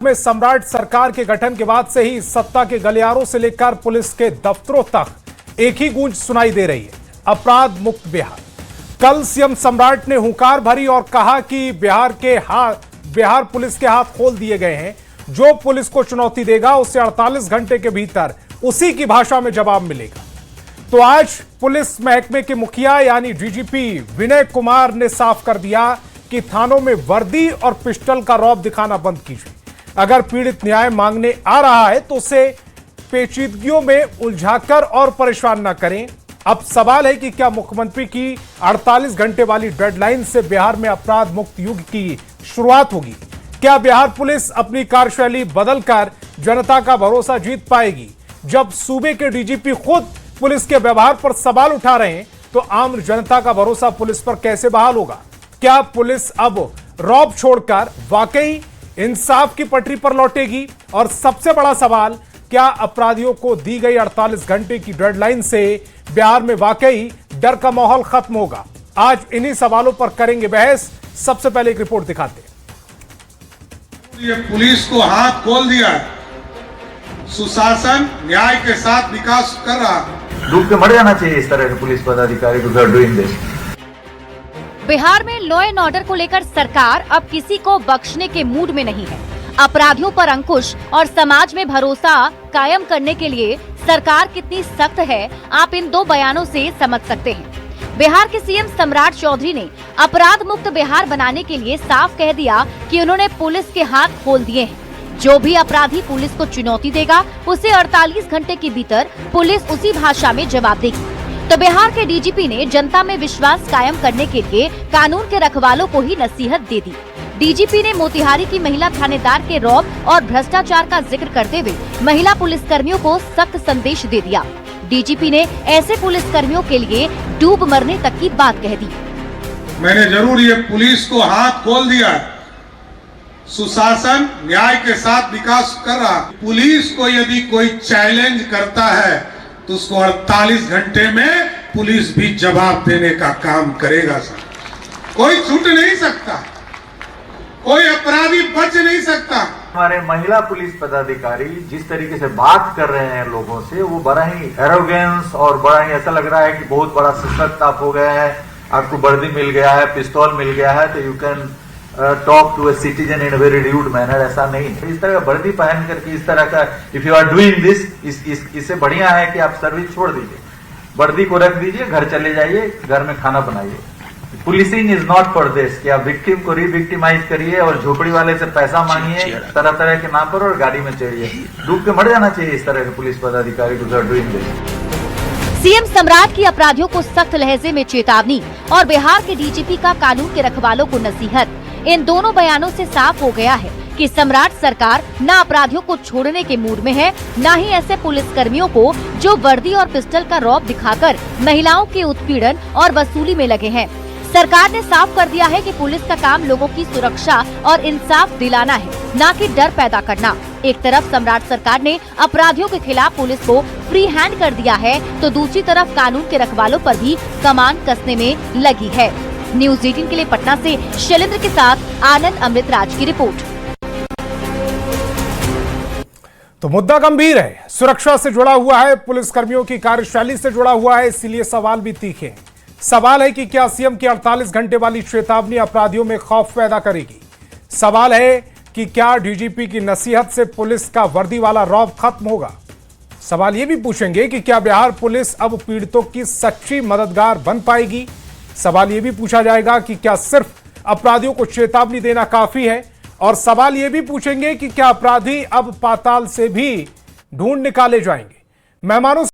में सम्राट सरकार के गठन के बाद से ही सत्ता के गलियारों से लेकर पुलिस के दफ्तरों तक एक ही गूंज सुनाई दे रही है, अपराध मुक्त बिहार। कल सीएम सम्राट ने हुंकार भरी और कहा कि बिहार पुलिस के हाथ खोल दिए गए हैं। जो पुलिस को चुनौती देगा उसे 48 घंटे के भीतर उसी की भाषा में जवाब मिलेगा। तो आज पुलिस महकमे के मुखिया यानी डीजीपी विनय कुमार ने साफ कर दिया कि थानों में वर्दी और पिस्टल का रौब दिखाना बंद कीजिए। अगर पीड़ित न्याय मांगने आ रहा है तो उसे पेचीदगियों में उलझाकर और परेशान न करें। अब सवाल है कि क्या मुख्यमंत्री की 48 घंटे वाली डेडलाइन से बिहार में अपराध मुक्त युग की शुरुआत होगी? क्या बिहार पुलिस अपनी कार्यशैली बदलकर जनता का भरोसा जीत पाएगी? जब सूबे के डीजीपी खुद पुलिस के व्यवहार पर सवाल उठा रहे हैं तो आम जनता का भरोसा पुलिस पर कैसे बहाल होगा? क्या पुलिस अब रौब छोड़कर वाकई इंसाफ की पटरी पर लौटेगी? और सबसे बड़ा सवाल, क्या अपराधियों को दी गई 48 घंटे की डेडलाइन से बिहार में वाकई डर का माहौल खत्म होगा? आज इन्हीं सवालों पर करेंगे बहस। सबसे पहले एक रिपोर्ट दिखाते हैं। ये पुलिस को हाथ खोल दिया, सुशासन न्याय के साथ विकास कर रहा। डूब के मर जाना चाहिए इस तरह के पुलिस पदाधिकारी को डूइंग दिस। बिहार में लॉ एंड ऑर्डर को लेकर सरकार अब किसी को बख्शने के मूड में नहीं है। अपराधियों पर अंकुश और समाज में भरोसा कायम करने के लिए सरकार कितनी सख्त है, आप इन दो बयानों से समझ सकते हैं। बिहार के सीएम सम्राट चौधरी ने अपराध मुक्त बिहार बनाने के लिए साफ कह दिया कि उन्होंने पुलिस के हाथ खोल दिए हैं। जो भी अपराधी पुलिस को चुनौती देगा उसे 48 घंटे के भीतर पुलिस उसी भाषा में जवाब देगी। तो बिहार के डीजीपी ने जनता में विश्वास कायम करने के लिए कानून के रखवालों को ही नसीहत दे दी। डीजीपी ने मोतिहारी की महिला थानेदार के रौब और भ्रष्टाचार का जिक्र करते हुए महिला पुलिसकर्मियों को सख्त संदेश दे दिया। डीजीपी ने ऐसे पुलिसकर्मियों के लिए डूब मरने तक की बात कह दी। मैंने जरूर ये पुलिस को हाथ खोल दिया, सुशासन न्याय के साथ विकास कर रहा। पुलिस को यदि कोई चैलेंज करता है तो उसको 48 घंटे में पुलिस भी जवाब देने का काम करेगा। सर, कोई छूट नहीं सकता, कोई अपराधी बच नहीं सकता। हमारे महिला पुलिस पदाधिकारी जिस तरीके से बात कर रहे हैं लोगों से, वो बड़ा ही एरोगेंस और बड़ा ही ऐसा लग रहा है कि बहुत बड़ा सशक्त आप हो गए हैं, आपको वर्दी मिल गया है, पिस्तौल मिल गया है तो you can talk to a citizen in very rude manner. ऐसा नहीं है। इस तरह का वर्दी पहन करके इस तरह का if you are doing this, इससे बढ़िया है कि आप सर्विस छोड़ दीजिए, वर्दी को रख दीजिए, घर चले जाइए, घर में खाना बनाइए। Policing is not for this कि आप विक्टिम को रिविक्टिमाइज करिए और झोपड़ी वाले से पैसा मांगिए तरह तरह के नाम पर और गाड़ी में चढ़िए। डूब के मर जाना चाहिए इस तरह के पुलिस पदाधिकारी को डूइंग दिस। सीएम सम्राट की अपराधियों को सख्त लहजे में चेतावनी और बिहार के डीजीपी का कानून के रखवालों को नसीहत। इन दोनों बयानों से साफ हो गया है कि सम्राट सरकार न अपराधियों को छोड़ने के मूड में है, न ही ऐसे पुलिसकर्मियों को जो वर्दी और पिस्टल का रौब दिखाकर महिलाओं के उत्पीड़न और वसूली में लगे हैं। सरकार ने साफ कर दिया है कि पुलिस का काम लोगों की सुरक्षा और इंसाफ दिलाना है, न कि डर पैदा करना। एक तरफ सम्राट सरकार ने अपराधियों के खिलाफ पुलिस को फ्री हैंड कर दिया है तो दूसरी तरफ कानून के रखवालों पर भी कमान कसने में लगी है। न्यूज़ 18 के लिए पटना से शैलेंद्र के साथ आनंद अमृतराज की रिपोर्ट। तो मुद्दा गंभीर है, सुरक्षा से जुड़ा हुआ है, पुलिसकर्मियों की कार्यशैली से जुड़ा हुआ है, इसीलिए सवाल भी तीखे हैं। सवाल है कि क्या सीएम की 48 घंटे वाली चेतावनी अपराधियों में खौफ पैदा करेगी? सवाल है कि क्या डीजीपी की नसीहत से पुलिस का वर्दी वाला रौब खत्म होगा? सवाल यह भी पूछेंगे कि क्या बिहार पुलिस अब पीड़ितों की सच्ची मददगार बन पाएगी? सवाल यह भी पूछा जाएगा कि क्या सिर्फ अपराधियों को चेतावनी देना काफी है? और सवाल यह भी पूछेंगे कि क्या अपराधी अब पाताल से भी ढूंढ निकाले जाएंगे? मेहमानों